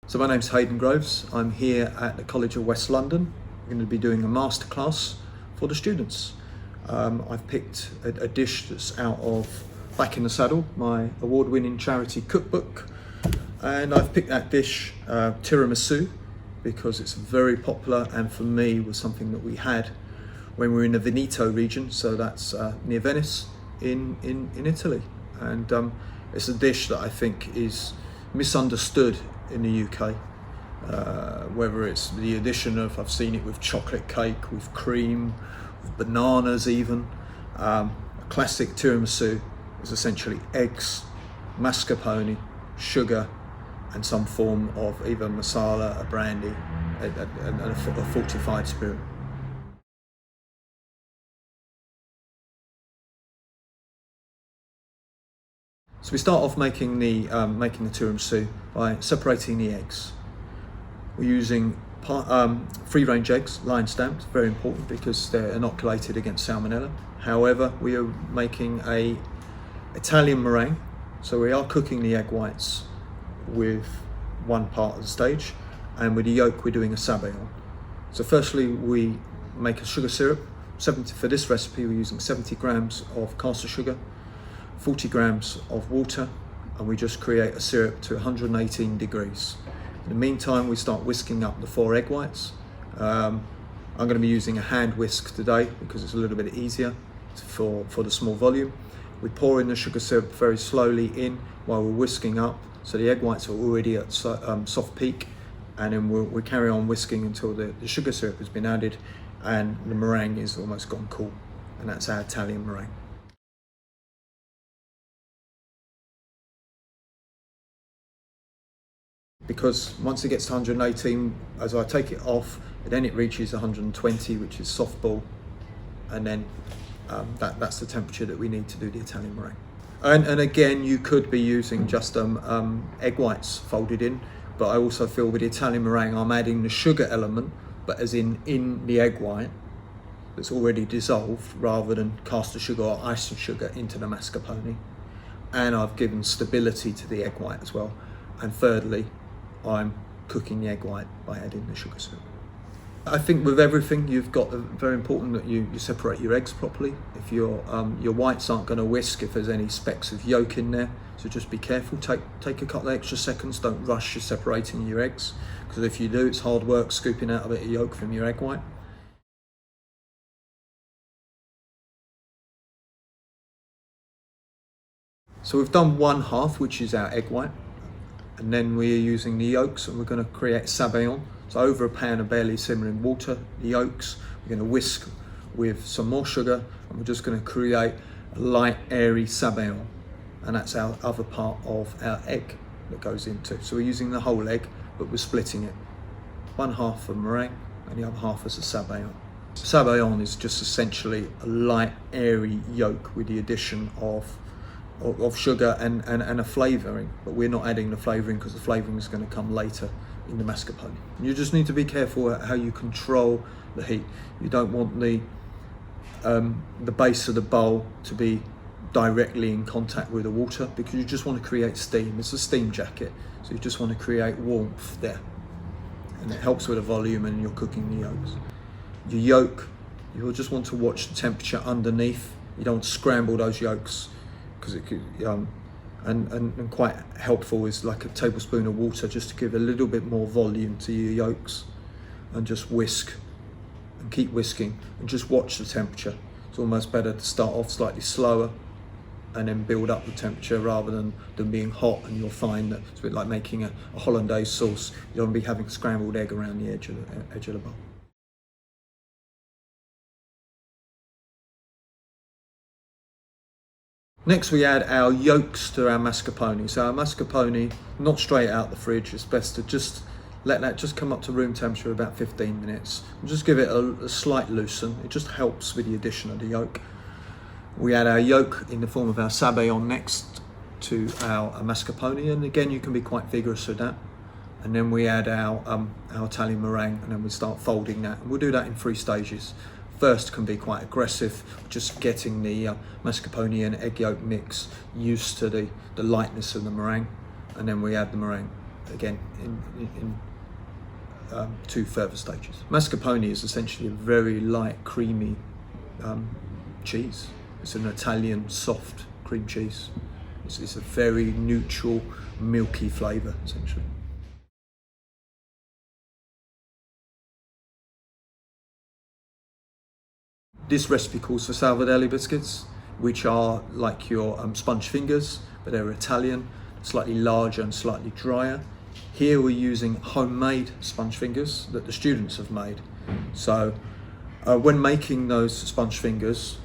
So my name's Hayden Groves. I'm here at the College of West London. I'm going to be doing a masterclass for the students. I've picked a dish that's out of Back in the Saddle, my award-winning charity cookbook. And I've picked that dish, tiramisu, because it's very popular and for me was something that we had when we were in the Veneto region, so that's near Venice in Italy. And it's a dish that I think is misunderstood in the UK, whether it's the addition of, I've seen it with chocolate cake, with cream, with bananas even. A classic tiramisu is essentially eggs, mascarpone, sugar, and some form of either masala, a brandy, and a fortified spirit. So we start off making the tiramisu by separating the eggs. We're using free-range eggs, line stamped, very important because they're inoculated against salmonella. However, we are making a Italian meringue, so we are cooking the egg whites with one part of the stage, and with the yolk we're doing a sabayon. So firstly we make a sugar syrup. For this recipe we're using 70 grams of caster sugar, 40 grams of water, and we just create a syrup to 118 degrees. In the meantime, we start whisking up the 4 egg whites. I'm going to be using a hand whisk today because it's a little bit easier for the small volume. We pour in the sugar syrup very slowly in while we're whisking up, so the egg whites are already at soft peak, and then we'll carry on whisking until the sugar syrup has been added and the meringue is almost gone cool, and that's our Italian meringue. Because once it gets to 118, as I take it off, then it reaches 120, which is soft ball, and then that's the temperature that we need to do the Italian meringue. And again, you could be using just egg whites folded in, but I also feel with the Italian meringue, I'm adding the sugar element, but as in the egg white that's already dissolved, rather than caster sugar or icing sugar into the mascarpone. And I've given stability to the egg white as well. And thirdly, I'm cooking the egg white by adding the sugar syrup. I think with everything, you've got very important that you separate your eggs properly. If your whites aren't going to whisk if there's any specks of yolk in there, so just be careful. Take a couple of extra seconds. Don't rush your separating your eggs, because if you do, it's hard work scooping out a bit of yolk from your egg white. So we've done one half, which is our egg white. And then we're using the yolks, and we're going to create sabayon. So over a pan of barely simmering water, the yolks, we're going to whisk with some more sugar, and we're just going to create a light, airy sabayon. And that's our other part of our egg that goes into. So we're using the whole egg, but we're splitting it. One half for meringue, and the other half as a sabayon. Sabayon is just essentially a light, airy yolk with the addition of sugar and a flavouring, but we're not adding the flavouring because the flavouring is going to come later in the mascarpone. You just need to be careful how you control the heat. You don't want the base of the bowl to be directly in contact with the water, because you just want to create steam. It's a steam jacket, so you just want to create warmth there, and it helps with the volume and you're cooking the yolks. Your yolk, you'll just want to watch the temperature underneath. You don't scramble those yolks, because it could, and quite helpful is like a tablespoon of water just to give a little bit more volume to your yolks, and just whisk and keep whisking and just watch the temperature. It's almost better to start off slightly slower and then build up the temperature rather than being hot, and you'll find that it's a bit like making a hollandaise sauce. You don't want to be having scrambled egg around the edge of the bowl. Next we add our yolks to our mascarpone. So our mascarpone, not straight out the fridge, it's best to just let that just come up to room temperature about 15 minutes. And just give it a slight loosen. It just helps with the addition of the yolk. We add our yolk in the form of our sabayon next to our mascarpone, and again you can be quite vigorous with that. And then we add our Italian meringue, and then we start folding that. And we'll do that in 3 stages. First can be quite aggressive, just getting the mascarpone and egg yolk mix used to the lightness of the meringue, and then we add the meringue. again in 2 further stages. Mascarpone is essentially a very light, creamy cheese. It's an Italian soft cream cheese. It's a very neutral, milky flavour, essentially. This recipe calls for salvadelli biscuits, which are like your sponge fingers, but they're Italian, slightly larger and slightly drier. Here we're using homemade sponge fingers that the students have made. So when making those sponge fingers,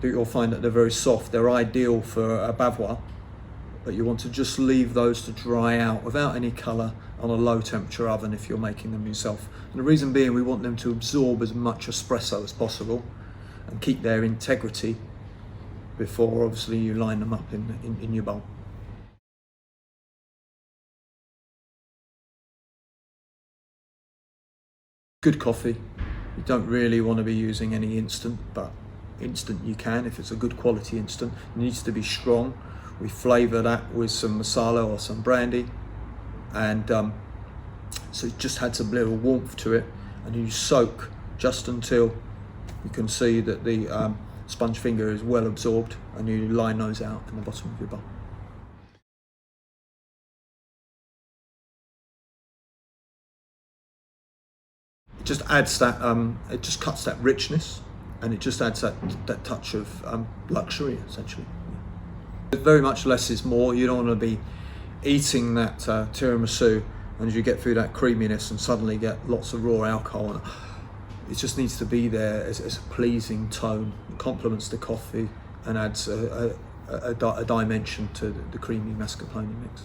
you'll find that they're very soft. They're ideal for a bavois, but you want to just leave those to dry out without any colour on a low temperature oven if you're making them yourself. And the reason being, we want them to absorb as much espresso as possible and keep their integrity before obviously you line them up in your bowl. Good coffee. You don't really want to be using any instant, but instant you can if it's a good quality instant. It needs to be strong. We flavour that with some masala or some brandy, and so it just had some little warmth to it, and you soak just until you can see that the sponge finger is well absorbed, and you line those out in the bottom of your bowl. It just adds that, it just cuts that richness, and it just adds that touch of luxury, essentially. Very much less is more. You don't want to be eating that tiramisu and you get through that creaminess and suddenly get lots of raw alcohol. And it just needs to be there as a pleasing tone. It complements the coffee and adds a dimension to the creamy mascarpone mix.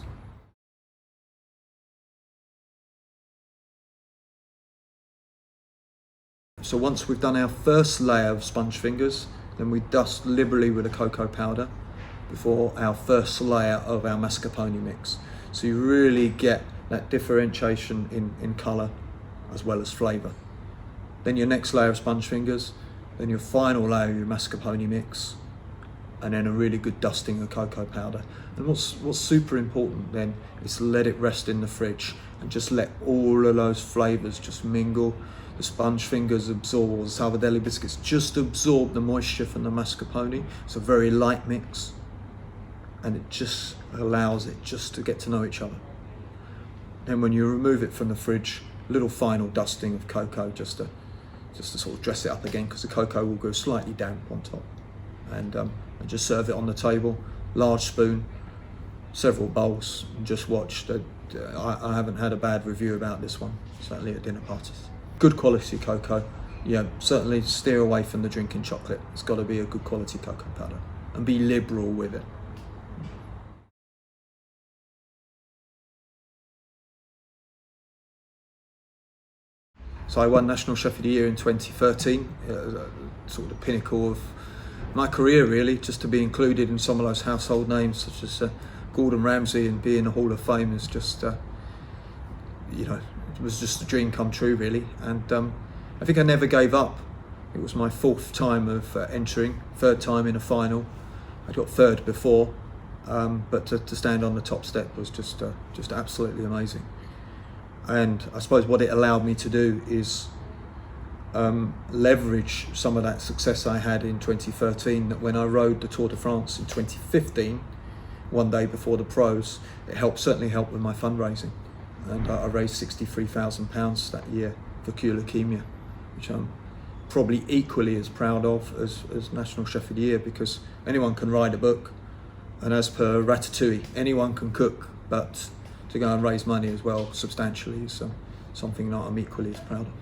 So once we've done our first layer of sponge fingers, then we dust liberally with the cocoa powder before our first layer of our mascarpone mix. So you really get that differentiation in colour as well as flavour. Then your next layer of sponge fingers, then your final layer of your mascarpone mix, and then a really good dusting of cocoa powder. And what's super important then is to let it rest in the fridge and just let all of those flavours just mingle. The sponge fingers absorb, or the salvadelli biscuits just absorb the moisture from the mascarpone. It's a very light mix, and it just allows it just to get to know each other. Then when you remove it from the fridge, a little final dusting of cocoa just to sort of dress it up again, because the cocoa will go slightly damp on top. And just serve it on the table, large spoon, several bowls, and just watch. I haven't had a bad review about this one, certainly at dinner parties. Good quality cocoa. Yeah, certainly steer away from the drinking chocolate. It's got to be a good quality cocoa powder, and be liberal with it. So I won National Chef of the Year in 2013, sort of the pinnacle of my career really, just to be included in some of those household names such as Gordon Ramsay, and be in the Hall of Fame is just, it was just a dream come true really. And I think I never gave up. It was my 4th time of entering, 3rd time in a final. I got 3rd before, but to stand on the top step was just absolutely amazing. And I suppose what it allowed me to do is leverage some of that success I had in 2013, that when I rode the Tour de France in 2015, one day before the pros, it certainly helped with my fundraising. And I raised £63,000 that year for cure leukemia, which I'm probably equally as proud of as National Chef of the Year, because anyone can write a book, and as per Ratatouille, anyone can cook, but to go and raise money as well substantially is something that I'm equally as proud of.